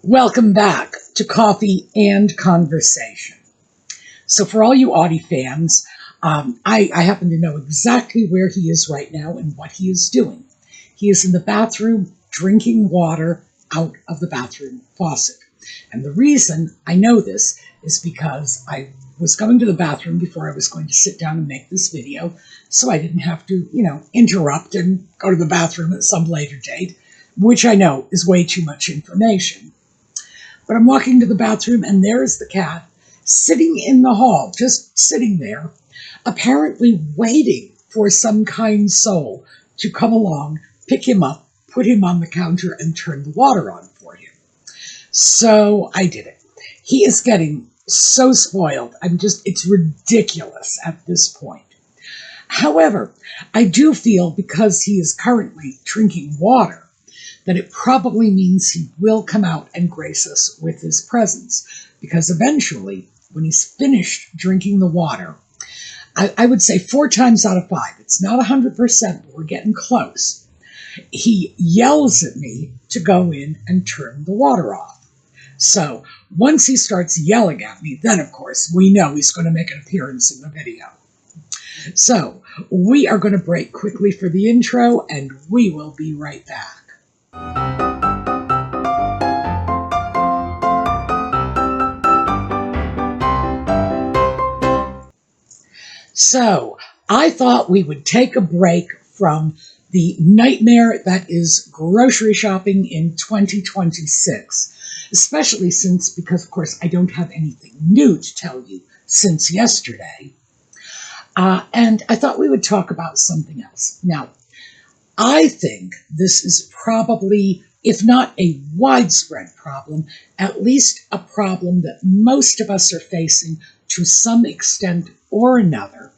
Welcome back to Coffee and Conversation. So for all you Audie fans, I happen to know exactly where he is right now and what he is doing. He is in the bathroom drinking water out of the bathroom faucet. And the reason I know this is because I was going to the bathroom before I was going to sit down and make this video, so I didn't have to, interrupt and go to the bathroom at some later date, which I know is way too much information. But I'm walking to the bathroom, and there is the cat sitting in the hall, just sitting there, apparently waiting for some kind soul to come along, pick him up, put him on the counter, and turn the water on for him. So I did it. He is getting so spoiled. It's ridiculous at this point. However, I do feel because he is currently drinking water, that it probably means he will come out and grace us with his presence. Because eventually, when he's finished drinking the water, I would say 4 times out of 5, it's not 100%, but we're getting close, he yells at me to go in and turn the water off. So once he starts yelling at me, then of course we know he's going to make an appearance in the video. So we are going to break quickly for the intro, and we will be right back. So I thought we would take a break from the nightmare that is grocery shopping in 2026, especially because of course I don't have anything new to tell you since yesterday. And I thought we would talk about something else. Now, I think this is probably, if not a widespread problem, at least a problem that most of us are facing to some extent or another,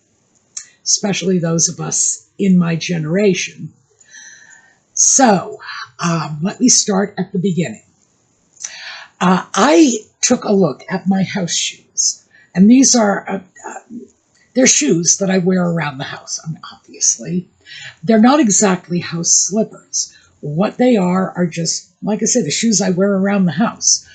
especially those of us in my generation. So, let me start at the beginning. I took a look at my house shoes, and these are they're shoes that I wear around the house, obviously. They're not exactly house slippers. What they are just, like I said, the shoes I wear around the house.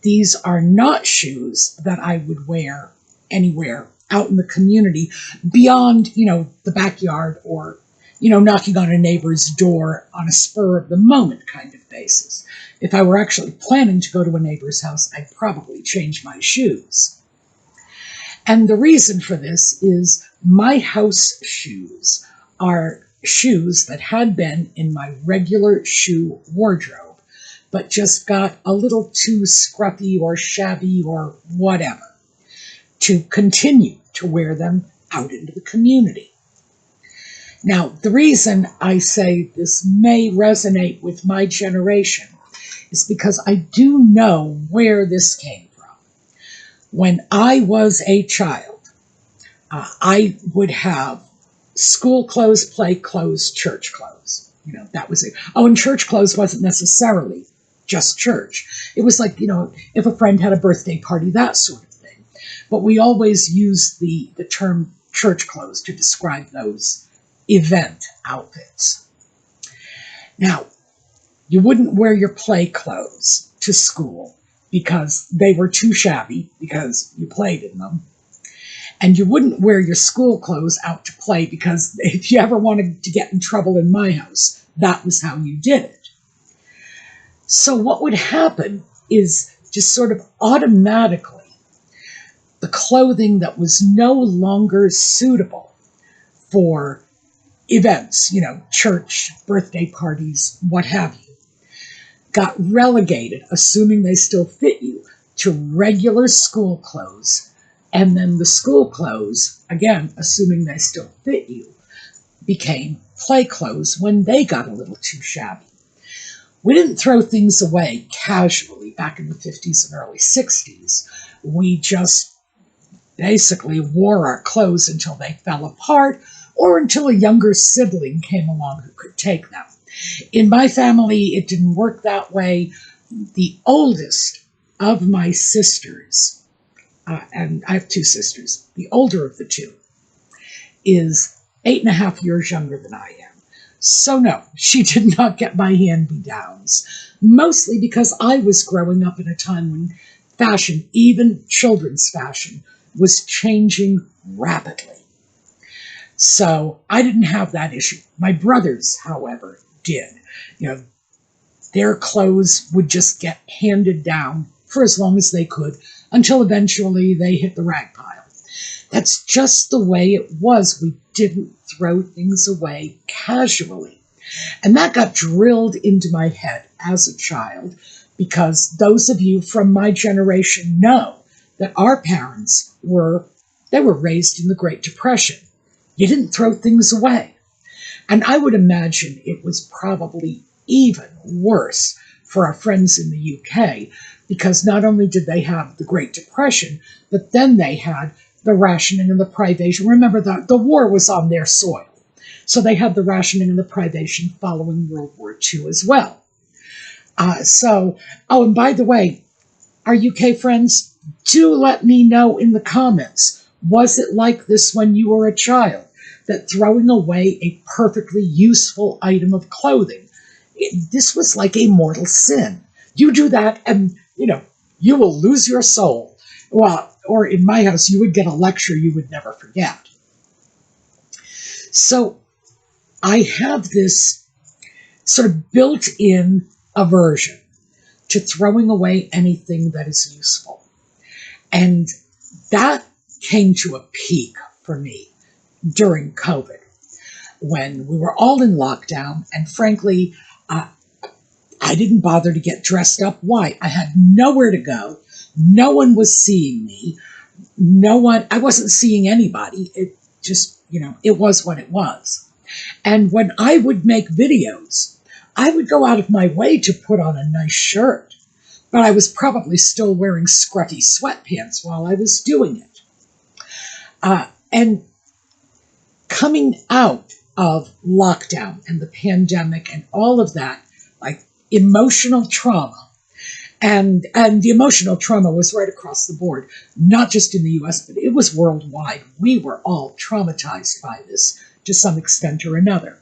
These are not shoes that I would wear anywhere out in the community beyond, the backyard or, knocking on a neighbor's door on a spur of the moment kind of basis. If I were actually planning to go to a neighbor's house, I'd probably change my shoes. And the reason for this is my house shoes are shoes that had been in my regular shoe wardrobe, but just got a little too scruffy or shabby or whatever to continue to wear them out into the community. Now, the reason I say this may resonate with my generation is because I do know where this came from. When I was a child, I would have school clothes, play clothes, church clothes. That was it. Oh, and church clothes wasn't necessarily just church. It was like, if a friend had a birthday party, that sort of thing. But we always used the term church clothes to describe those event outfits. Now, you wouldn't wear your play clothes to school because they were too shabby because you played in them. And you wouldn't wear your school clothes out to play because if you ever wanted to get in trouble in my house, that was how you did it. So what would happen is just sort of automatically the clothing that was no longer suitable for events, church, birthday parties, what have you, got relegated, assuming they still fit you, to regular school clothes. And then the school clothes, again, assuming they still fit you, became play clothes when they got a little too shabby. We didn't throw things away casually back in the 50s and early 60s. We just basically wore our clothes until they fell apart or until a younger sibling came along who could take them. In my family, it didn't work that way. The oldest of my sisters, and I have 2 sisters, the older of the 2 is 8.5 years younger than I am. So no, she did not get my hand-me-downs, mostly because I was growing up in a time when fashion, even children's fashion, was changing rapidly. So I didn't have that issue. My brothers, however, did. You know, their clothes would just get handed down for as long as they could until eventually they hit the rag pile. That's just the way it was. We didn't throw things away casually. And that got drilled into my head as a child, because those of you from my generation know that our parents were raised in the Great Depression. You didn't throw things away. And I would imagine it was probably even worse for our friends in the UK, because not only did they have the Great Depression, but then they had the rationing and the privation. Remember, the war was on their soil. So they had the rationing and the privation following World War II as well. And by the way, our UK friends, do let me know in the comments, was it like this when you were a child? That throwing away a perfectly useful item of clothing, this was like a mortal sin. You do that and, you will lose your soul. Well, or in my house, you would get a lecture you would never forget. So I have this sort of built-in aversion to throwing away anything that is useful. And that came to a peak for me during COVID, when we were all in lockdown, and frankly, I didn't bother to get dressed up. Why? I had nowhere to go. No one was seeing me. I wasn't seeing anybody. It just, it was what it was. And when I would make videos, I would go out of my way to put on a nice shirt, but I was probably still wearing scruffy sweatpants while I was doing it. And coming out of lockdown and the pandemic and all of that, like emotional trauma, and the emotional trauma was right across the board, not just in the US, but it was worldwide. We were all traumatized by this to some extent or another.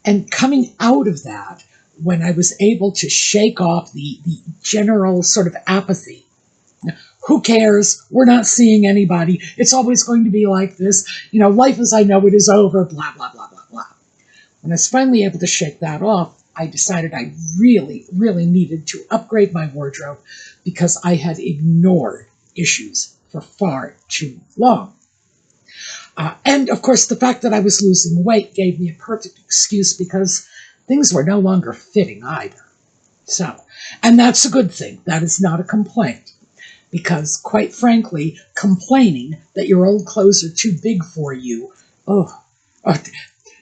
And coming out of that, when I was able to shake off the general sort of apathy, who cares? We're not seeing anybody. It's always going to be like this. Life as I know it is over, blah, blah, blah, blah, blah. When I was finally able to shake that off, I decided I really, really needed to upgrade my wardrobe, because I had ignored issues for far too long. And of course, the fact that I was losing weight gave me a perfect excuse, because things were no longer fitting either. And that's a good thing. That is not a complaint. Because, quite frankly, complaining that your old clothes are too big for you,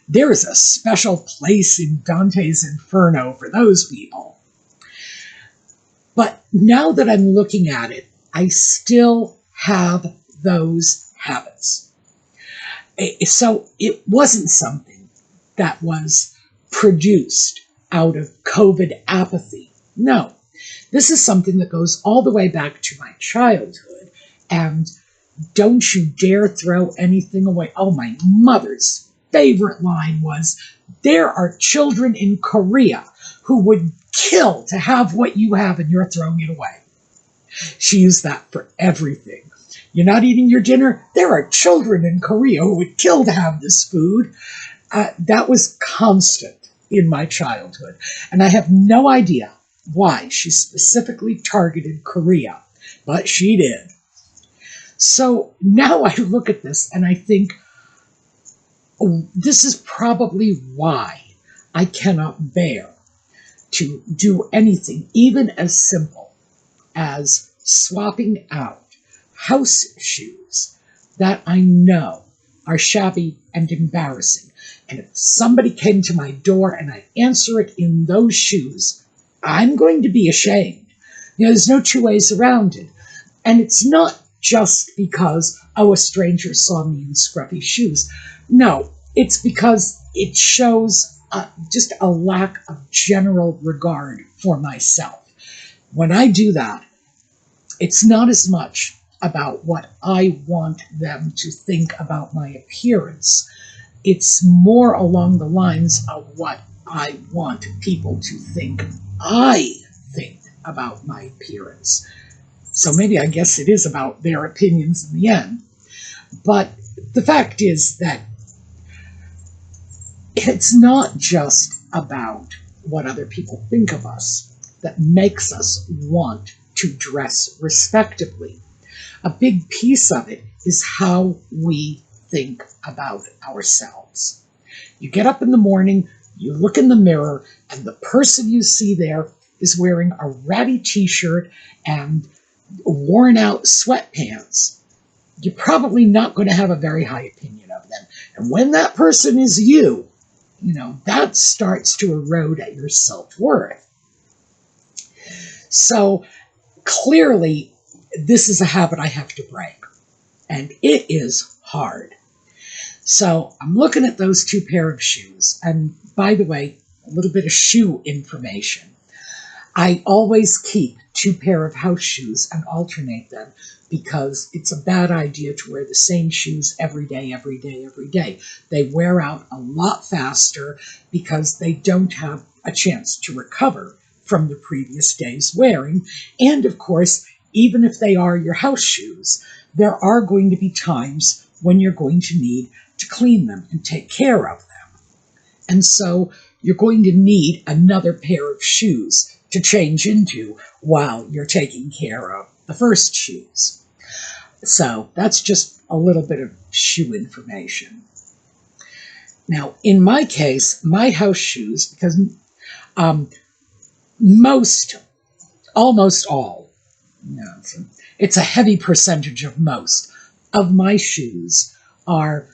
there is a special place in Dante's Inferno for those people. But now that I'm looking at it, I still have those habits. So it wasn't something that was produced out of COVID apathy. No. This is something that goes all the way back to my childhood, and don't you dare throw anything away. Oh, my mother's favorite line was, there are children in Korea who would kill to have what you have and you're throwing it away. She used that for everything. You're not eating your dinner? There are children in Korea who would kill to have this food. That was constant in my childhood, and I have no idea why she specifically targeted Korea, but she did. So now I look at this and I think, this is probably why I cannot bear to do anything, even as simple as swapping out house shoes that I know are shabby and embarrassing. And if somebody came to my door and I answer it in those shoes, I'm going to be ashamed. There's no two ways around it. And it's not just because, a stranger saw me in scruffy shoes. No, it's because it shows just a lack of general regard for myself. When I do that, it's not as much about what I want them to think about my appearance It's more along the lines of what I want people to think I think about my appearance. So maybe I guess it is about their opinions in the end. But the fact is that it's not just about what other people think of us that makes us want to dress respectably. A big piece of it is how we think about ourselves. You get up in the morning, you look in the mirror, and the person you see there is wearing a ratty t-shirt and worn out sweatpants. You're probably not going to have a very high opinion of them. And when that person is you, that starts to erode at your self-worth. So clearly, this is a habit I have to break, and it is hard. So I'm looking at those two pair of shoes, and by the way, a little bit of shoe information. I always keep two pair of house shoes and alternate them because it's a bad idea to wear the same shoes every day, every day, every day. They wear out a lot faster because they don't have a chance to recover from the previous day's wearing. And of course, even if they are your house shoes, there are going to be times when you're going to need to clean them and take care of them. And so you're going to need another pair of shoes to change into while you're taking care of the first shoes. So that's just a little bit of shoe information. Now, in my case, my house shoes, because almost all, it's a heavy percentage of most of my shoes are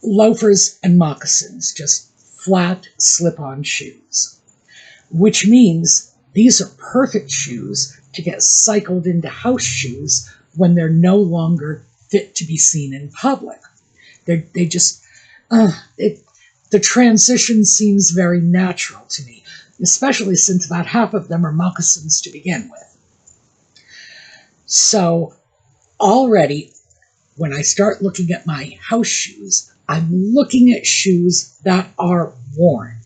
loafers and moccasins, just flat slip-on shoes, which means these are perfect shoes to get cycled into house shoes when they're no longer fit to be seen in public. The transition seems very natural to me, especially since about half of them are moccasins to begin with. So already, when I start looking at my house shoes, I'm looking at shoes that are worn.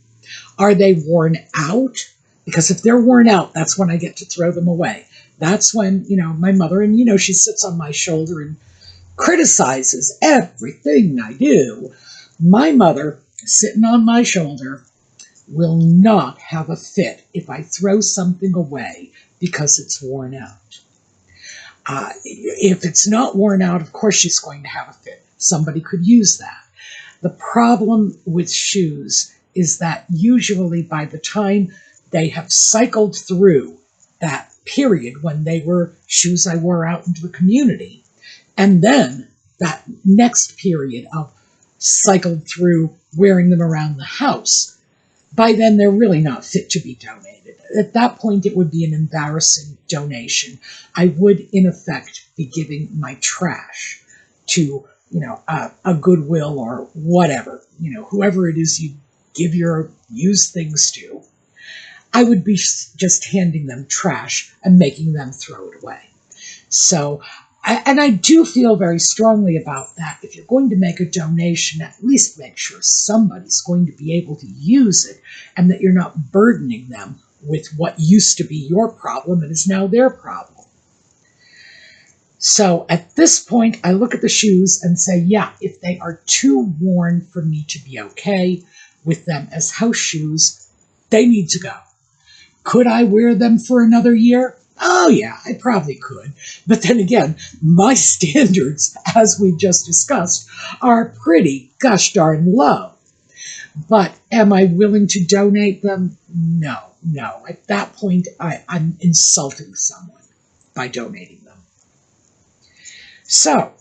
Are they worn out? Because if they're worn out, that's when I get to throw them away. That's when, my mother, and, she sits on my shoulder and criticizes everything I do. My mother, sitting on my shoulder, will not have a fit if I throw something away because it's worn out. If it's not worn out, of course she's going to have a fit. Somebody could use that. The problem with shoes is that usually by the time they have cycled through that period when they were shoes I wore out into the community, and then that next period of cycled through wearing them around the house, by then they're really not fit to be donated. At that point, it would be an embarrassing donation. I would, in effect, be giving my trash to, a Goodwill or whatever, whoever it is you give your used things to. I would be just handing them trash and making them throw it away. So, and I do feel very strongly about that. If you're going to make a donation, at least make sure somebody's going to be able to use it and that you're not burdening them with what used to be your problem and is now their problem. So at this point, I look at the shoes and say, yeah, if they are too worn for me to be okay with them as house shoes, they need to go. Could I wear them for another year? Oh, yeah, I probably could. But then again, my standards, as we've just discussed, are pretty gosh darn low. But am I willing to donate them? No. At that point, I'm insulting someone by donating them. So,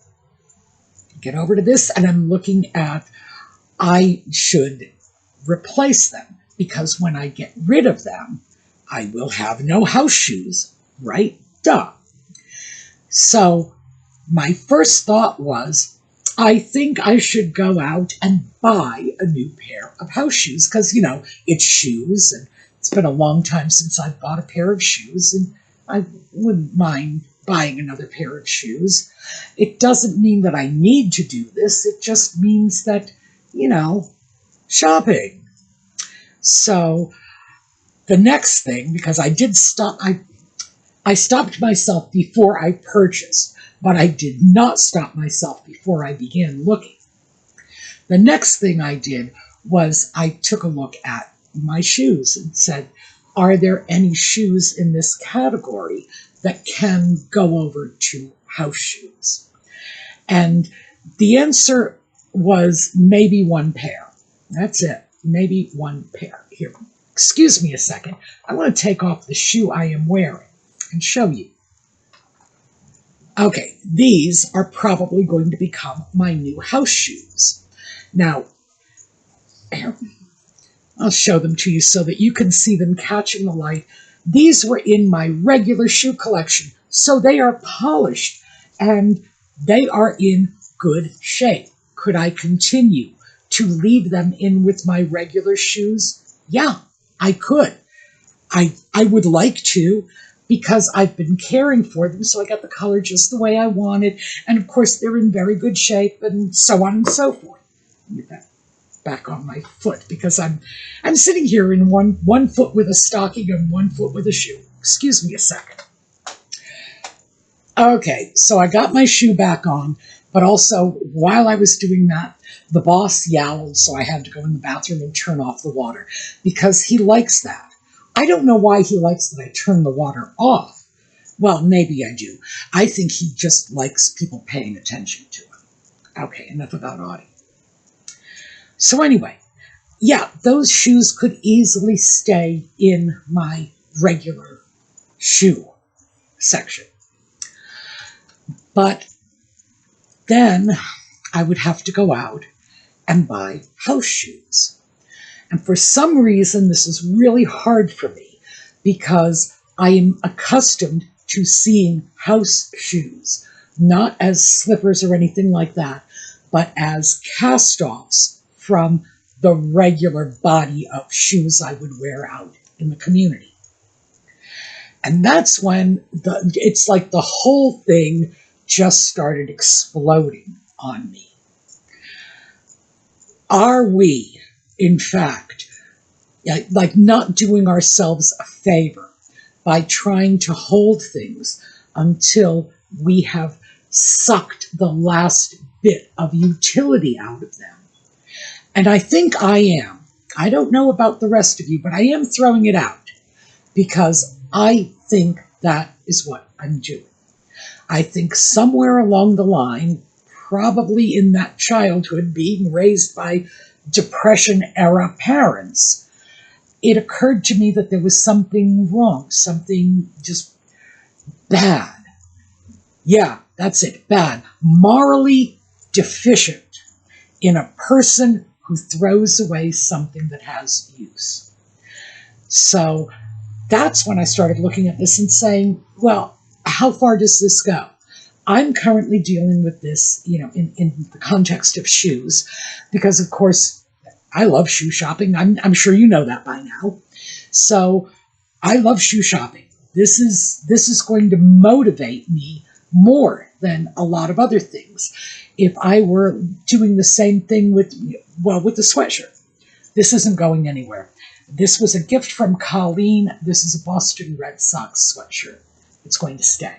get over to this, and I'm looking at I should replace them, because when I get rid of them, I will have no house shoes, right? Duh. So my first thought was, I think I should go out and buy a new pair of house shoes, because, it's shoes, and it's been a long time since I've bought a pair of shoes, and I wouldn't mind buying another pair of shoes. It doesn't mean that I need to do this. It just means that, you know, shopping. So the next thing, because I did stop, I stopped myself before I purchased, but I did not stop myself before I began looking. The next thing I did was I took a look at my shoes and said, are there any shoes in this category that can go over to house shoes? And the answer was maybe one pair. That's it. Maybe one pair. Here, excuse me a second. I want to take off the shoe I am wearing and show you. Okay, these are probably going to become my new house shoes. Now, here, I'll show them to you so that you can see them catching the light. These were in my regular shoe collection, so they are polished and they are in good shape. Could I continue to leave them in with my regular shoes? Yeah, I could. I would like to, because I've been caring for them, so I got the color just the way I wanted, and of course they're in very good shape, and so on and so forth. Get that back on my foot, because I'm sitting here in one foot with a stocking and 1 foot with a shoe. Excuse me a second. Okay, so I got my shoe back on, but also while I was doing that, the boss yowled, so I had to go in the bathroom and turn off the water, because he likes that. I don't know why he likes that I turn the water off. Well, maybe I do. I think he just likes people paying attention to him. Okay, enough about Audie. So anyway, yeah, those shoes could easily stay in my regular shoe section. But then I would have to go out and buy house shoes. And for some reason, this is really hard for me because I am accustomed to seeing house shoes, not as slippers or anything like that, but as cast-offs from the regular body of shoes I would wear out in the community. And that's when it's like the whole thing just started exploding on me. Are we, in fact, like not doing ourselves a favor by trying to hold things until we have sucked the last bit of utility out of them? And I think I am. I don't know about the rest of you, but I am throwing it out because I think that is what I'm doing. I think somewhere along the line, probably in that childhood being raised by Depression-era parents, it occurred to me that there was something wrong, something just bad. Yeah, that's it, bad. Morally deficient in a person who throws away something that has use. So that's when I started looking at this and saying, well, how far does this go? I'm currently dealing with this, in the context of shoes, because of course I love shoe shopping. I'm sure you know that by now. So I love shoe shopping. This is going to motivate me more than a lot of other things. If I were doing the same thing with the sweatshirt, this isn't going anywhere. This was a gift from Colleen. This is a Boston Red Sox sweatshirt. It's going to stay.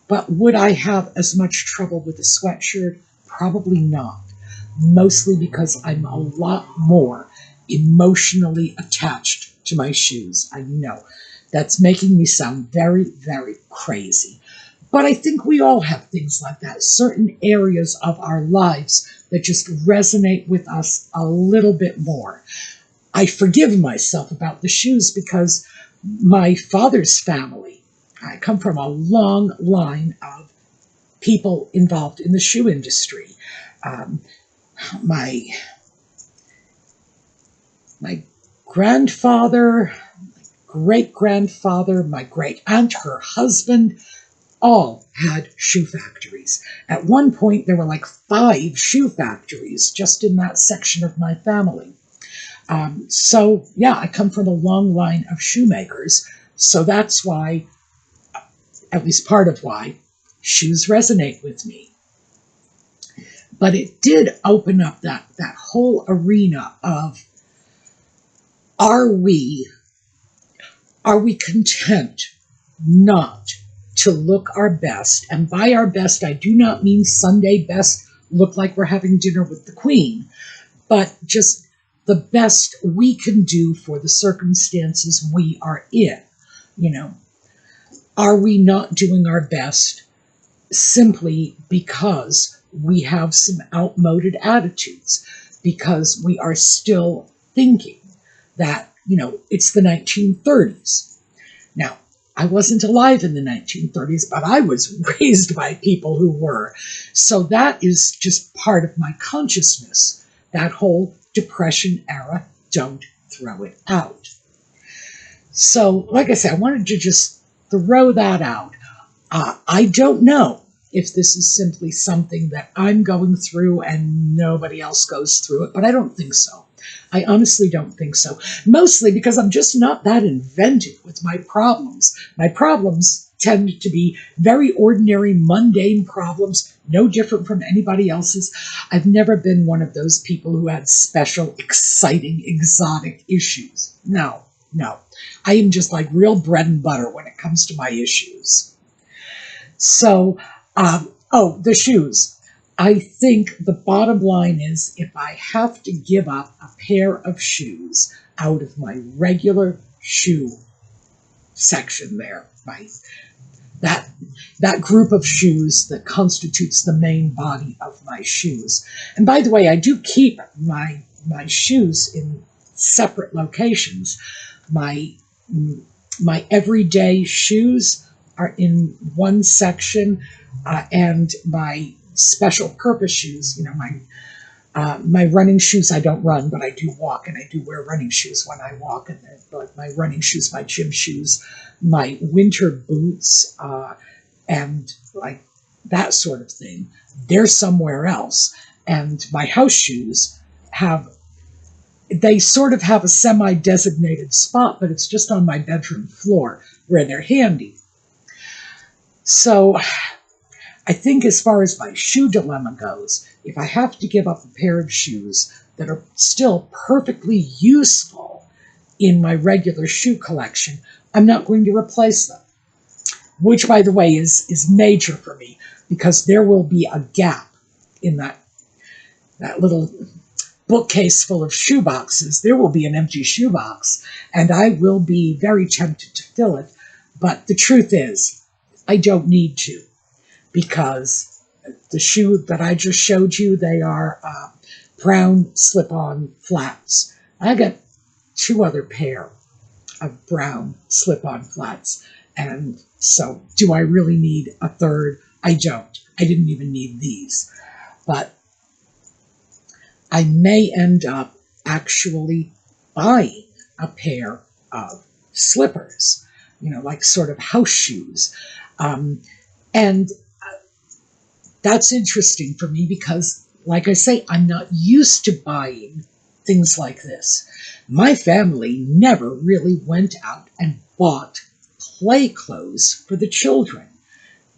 But would I have as much trouble with a sweatshirt? Probably not. Mostly because I'm a lot more emotionally attached to my shoes. I know that's making me sound very, very crazy. But I think we all have things like that, certain areas of our lives that just resonate with us a little bit more. I forgive myself about the shoes because my father's family, I come from a long line of people involved in the shoe industry. My grandfather, my great-grandfather, my great-aunt, her husband, all had shoe factories. At one point, there were like 5 shoe factories just in that section of my family. So, yeah, I come from a long line of shoemakers. So that's why, at least part of why, shoes resonate with me. But it did open up that whole arena of, are we content not to look our best? And by our best, I do not mean Sunday best, look like we're having dinner with the Queen, but just the best we can do for the circumstances we are in. You know, are we not doing our best simply because we have some outmoded attitudes, because we are still thinking that, you know, it's the 1930s. Now, I wasn't alive in the 1930s, but I was raised by people who were. So that is just part of my consciousness, that whole Depression era, don't throw it out. So, like I said, I wanted to just throw that out. I don't know if this is simply something that I'm going through and nobody else goes through it, but I don't think so. I honestly don't think so. Mostly because I'm just not that inventive with my problems. My problems tend to be very ordinary, mundane problems, no different from anybody else's. I've never been one of those people who had special, exciting, exotic issues. No. I am just like real bread and butter when it comes to my issues. So, the shoes. I think the bottom line is, if I have to give up a pair of shoes out of my regular shoe section there, that group of shoes that constitutes the main body of my shoes. And by the way, I do keep my shoes in separate locations. My everyday shoes are in one section, and my special purpose shoes, you know, my running shoes, I don't run, but I do walk, and I do wear running shoes when I walk, and like my running shoes, my gym shoes, my winter boots, and like that sort of thing, they're somewhere else. And my house shoes they sort of have a semi-designated spot, but it's just on my bedroom floor where they're handy. So I think as far as my shoe dilemma goes, if I have to give up a pair of shoes that are still perfectly useful in my regular shoe collection, I'm not going to replace them. Which, by the way, is major for me, because there will be a gap in that little bookcase full of shoe boxes. There will be an empty shoe box, and I will be very tempted to fill it. But the truth is, I don't need to, because the shoe that I just showed you, they are brown slip-on flats. I got 2 other pair of brown slip-on flats. And so, do I really need a third? I don't. I didn't even need these. But I may end up actually buying a pair of slippers, you know, like sort of house shoes. And that's interesting for me because, like I say, I'm not used to buying things like this. My family never really went out and bought play clothes for the children.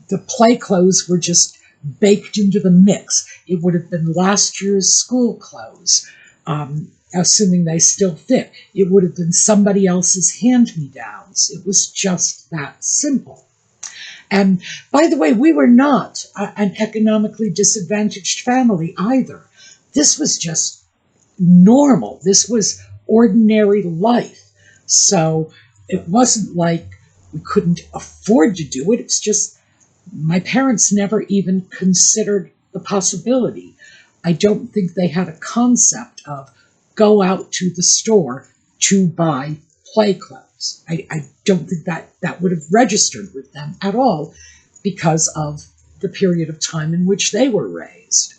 The play clothes were just baked into the mix. It would have been last year's school clothes, assuming they still fit. It would have been somebody else's hand-me-downs. It was just that simple. And by the way, we were not an economically disadvantaged family either. This was just normal. This was ordinary life. So it wasn't like we couldn't afford to do it. It's just my parents never even considered the possibility. I don't think they had a concept of go out to the store to buy play clothes. I don't think that would have registered with them at all because of the period of time in which they were raised.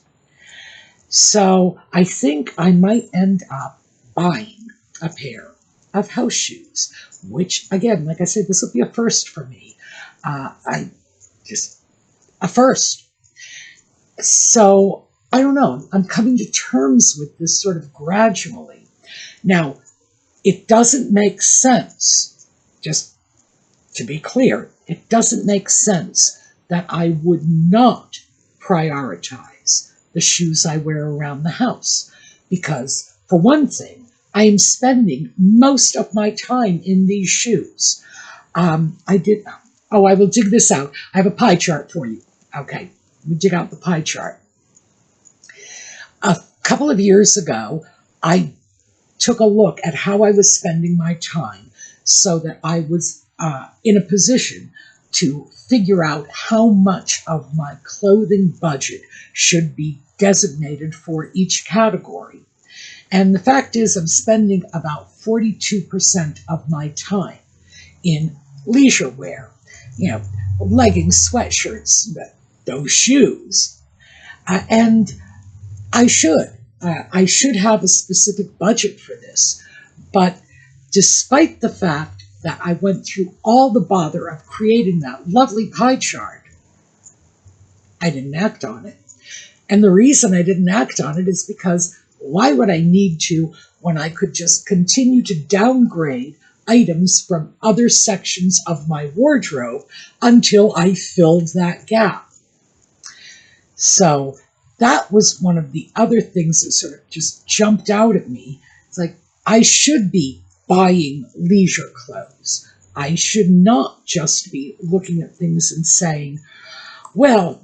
So I think I might end up buying a pair of house shoes, which, again, like I said, this will be a first for me. A first. So, I don't know. I'm coming to terms with this sort of gradually. Now, it doesn't make sense, just to be clear, it doesn't make sense that I would not prioritize the shoes I wear around the house. Because, for one thing, I am spending most of my time in these shoes. I will dig this out. I have a pie chart for you. Okay, let me dig out the pie chart. A couple of years ago, I took a look at how I was spending my time so that I was in a position to figure out how much of my clothing budget should be designated for each category. And the fact is, I'm spending about 42% of my time in leisure wear, leggings, sweatshirts, those shoes. And I should have a specific budget for this. But despite the fact that I went through all the bother of creating that lovely pie chart, I didn't act on it. And the reason I didn't act on it is because why would I need to when I could just continue to downgrade items from other sections of my wardrobe until I filled that gap? So that was one of the other things that sort of just jumped out at me. It's like, I should be buying leisure clothes. I should not just be looking at things and saying, well,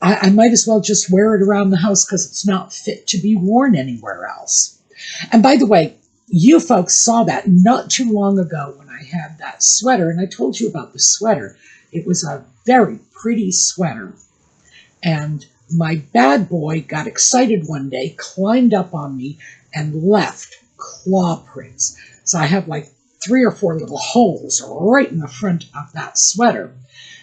I might as well just wear it around the house because it's not fit to be worn anywhere else. And by the way, you folks saw that not too long ago when I had that sweater, and I told you about the sweater. It was a very pretty sweater. And my bad boy got excited one day, climbed up on me, and left claw prints. So I have like 3 or 4 little holes right in the front of that sweater.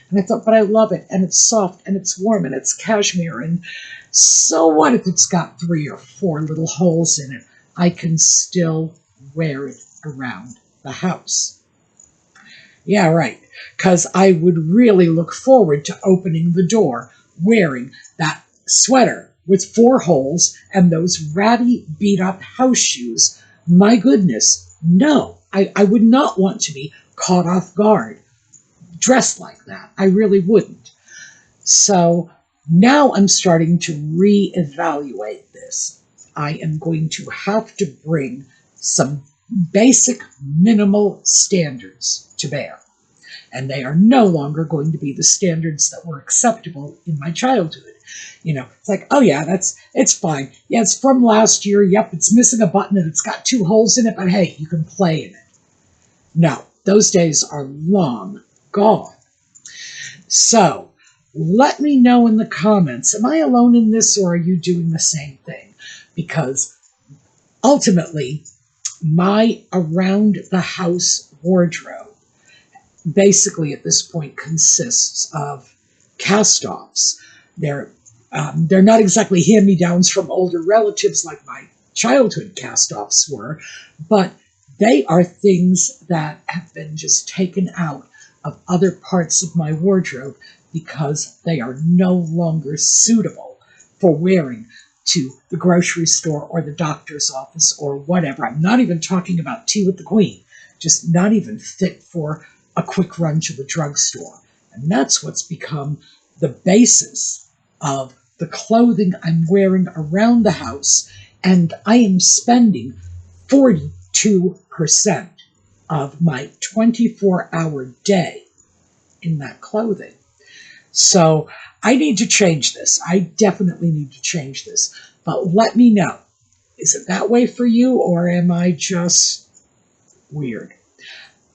And I thought, but I love it, and it's soft, and it's warm, and it's cashmere, and so what if it's got 3 or 4 little holes in it? I can still wear it around the house. Yeah, right, because I would really look forward to opening the door wearing that sweater with 4 holes and those ratty, beat-up house shoes. My goodness, no, I would not want to be caught off guard dressed like that. I really wouldn't. So now I'm starting to reevaluate this. I am going to have to bring some basic minimal standards to bear. And they are no longer going to be the standards that were acceptable in my childhood. It's like, oh yeah, it's fine. Yeah, it's from last year. Yep, it's missing a button and it's got 2 holes in it, but hey, you can play in it. No, those days are long gone. So let me know in the comments, am I alone in this or are you doing the same thing? Because ultimately, my around the house wardrobe basically at this point consists of cast-offs. They're not exactly hand-me-downs from older relatives like my childhood cast-offs were, but they are things that have been just taken out of other parts of my wardrobe because they are no longer suitable for wearing to the grocery store or the doctor's office or whatever. I'm not even talking about tea with the queen, just not even fit for a quick run to the drugstore. And that's what's become the basis of the clothing I'm wearing around the house, and I am spending 42% of my 24-hour day in that clothing. So I need to change this. I definitely need to change this. But let me know. Is it that way for you, or am I just weird?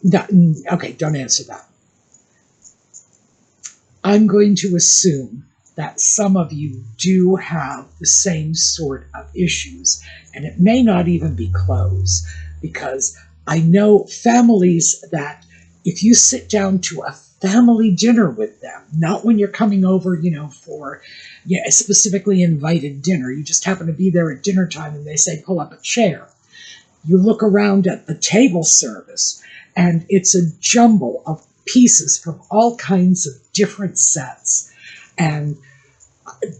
No, okay, don't answer that. I'm going to assume that some of you do have the same sort of issues, and it may not even be clothes, because I know families that if you sit down to a family dinner with them, not when you're coming over, for a specifically invited dinner, you just happen to be there at dinner time and they say, pull up a chair. You look around at the table service and it's a jumble of pieces from all kinds of different sets. And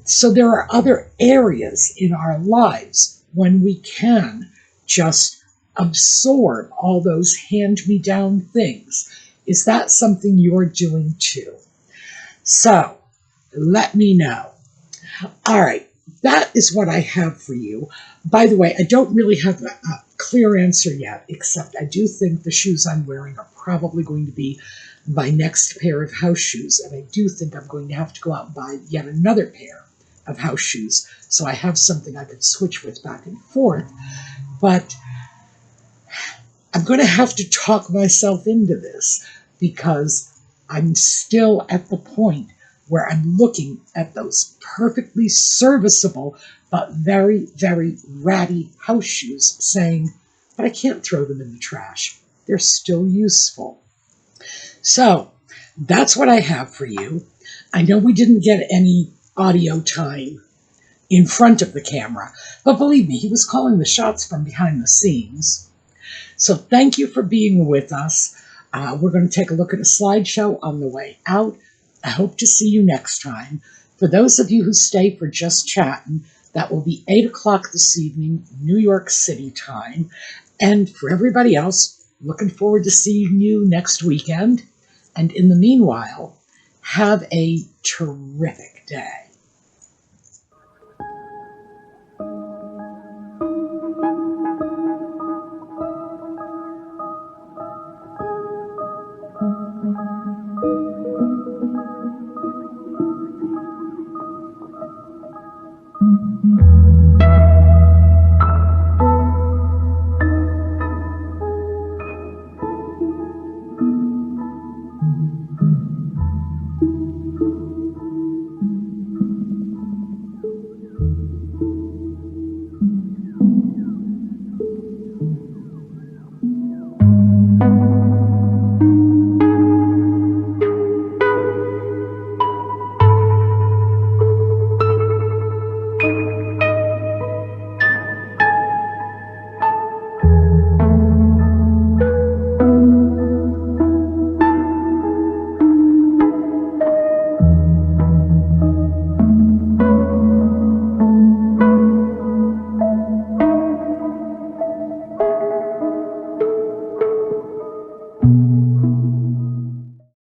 so there are other areas in our lives when we can just absorb all those hand-me-down things. Is that something you're doing too? So let me know. All right, that is what I have for you. By the way, I don't really have a clear answer yet, except I do think the shoes I'm wearing are probably going to be my next pair of house shoes, and I do think I'm going to have to go out and buy yet another pair of house shoes, so I have something I can switch with back and forth. But I'm going to have to talk myself into this, because I'm still at the point where I'm looking at those perfectly serviceable but very, very ratty house shoes saying, but I can't throw them in the trash. They're still useful. So that's what I have for you. I know we didn't get any audio time in front of the camera, but believe me, he was calling the shots from behind the scenes. So thank you for being with us. We're going to take a look at a slideshow on the way out. I hope to see you next time. For those of you who stay for Just Chatting, that will be 8 o'clock this evening, New York City time. And for everybody else, looking forward to seeing you next weekend. And in the meanwhile, have a terrific day.